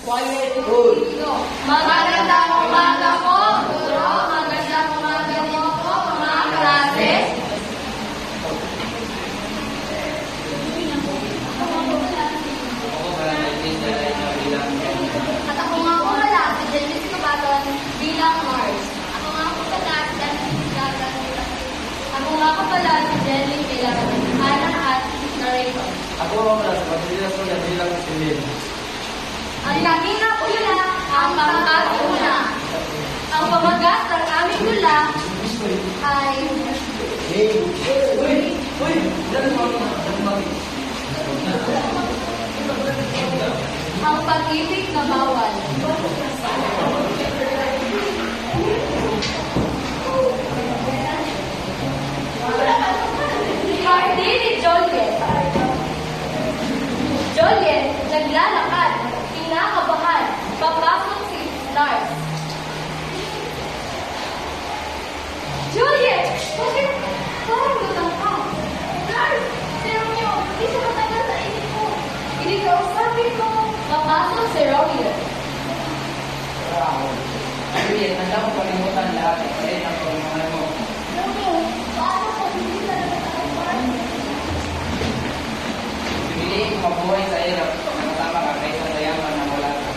Quiet, good. Magandang umaga po, Guro. Magandang umaga din po, mga klase. At ako nga po pala, si Genesis Cabaton bilang nurse. Ako nga po pala, si Genesis Cabaton. Ako nga po pala, si Jenny bilang Ana at narrator. Ako ang pala sa pagdila sa bilang silin. Ang laging na pula, ang pangkatuna. Ang pamagat ng aming gula ay ang pag-ibig na bawal. Party ni Joliet. Joliet, naglalakad, kinakabahan, papasok si Lars. Juliet! Bakit? Parang lutang ka. Lars! Si Romeo! Hindi siya matagal sa isip ko. Hindi ka usapin ko. Papasok si Romeo. Juliet, nanda mo kalimutan lahat. Kaya ang pagmamahal mo. Romeo, paano ko hindi talaga nakaipan? Piliin ko mabuhay sa hirap. Nakatama ka kaysa sa yaman na wala ka.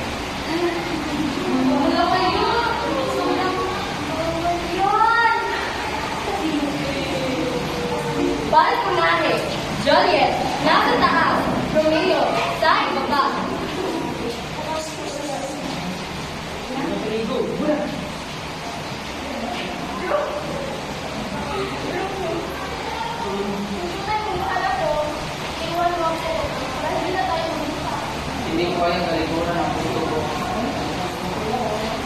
Wala kayo! Yun! Balconaje, Juliet, nasa taas, Romeo, sa ibaba. Hindi ko kayang kalikuran ang puso ko.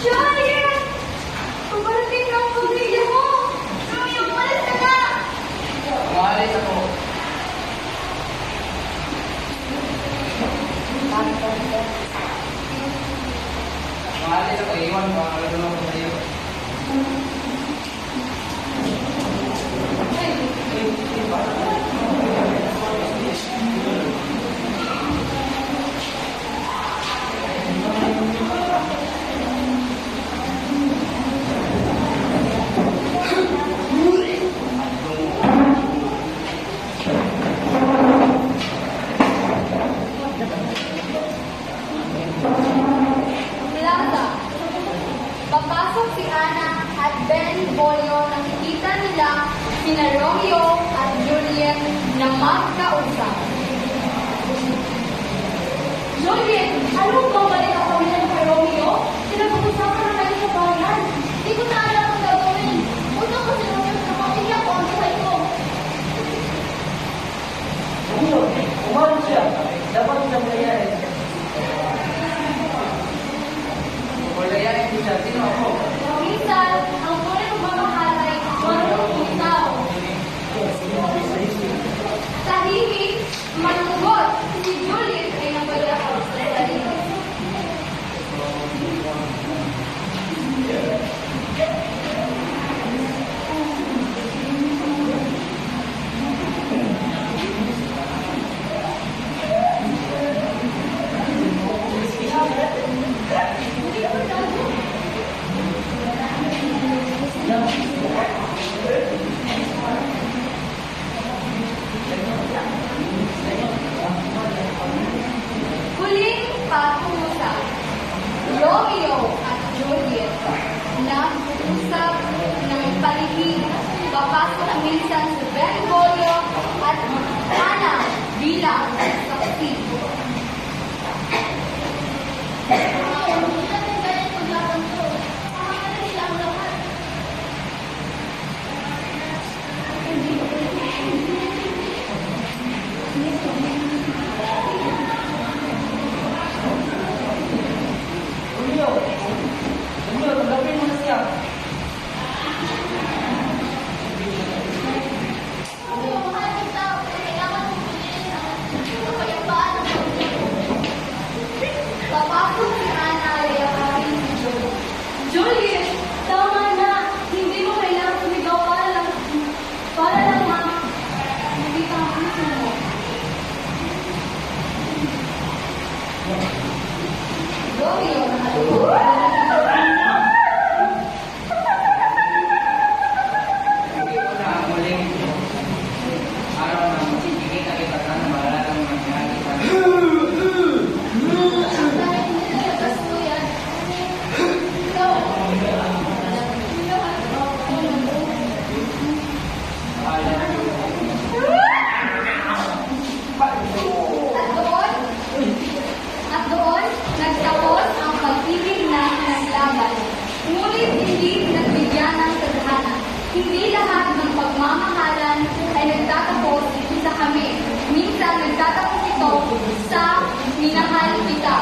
Juliet! Pabarating ka ang pamilya mo! Romeo, umalis ka na! Umalis ako. Umalis ako. Iwan ko ang kalulong ko sa iyo. Plaza. Papasok si Ana at Ben Bolio. Nakikita nila sina Romeo at Juliet na magkausap. Juliet, ano bang mali ang pamilya ng kay Romeo? Pinag-uusapan na tayo sa bayan. Hindi ko na alam ang gagawin. Una ko si Romeo sa pamilya ko ang buhay ko. Umalis siya. Dapat siyang layari. Wala yan hindi siya. Sino ako? Minsan, ang tunay ng mamahal ay marunong tao. Tahimik, manugot, si Juliet ay napagdakot sa sarili. Huling pag-uusap, Romeo at Juliet nag-uusap ng palihig. Papasok ang minsan si Benvolio at Ana bilang saksi. Tanggapin mo na siya. Romeo. Hindi ko na ang muling araw na makikita kita ka na malalang mangyari ka. Dahil nilabas ko yan. Ikaw. At doon, nagtapos ang pagtigil na naglaban. Ngunit hindi nagbigyan ng tadhana. Hindi lahat ng pagmamahalan ay nagtatapos sa kami. Minsan nagtatapos ito sa minahal kita.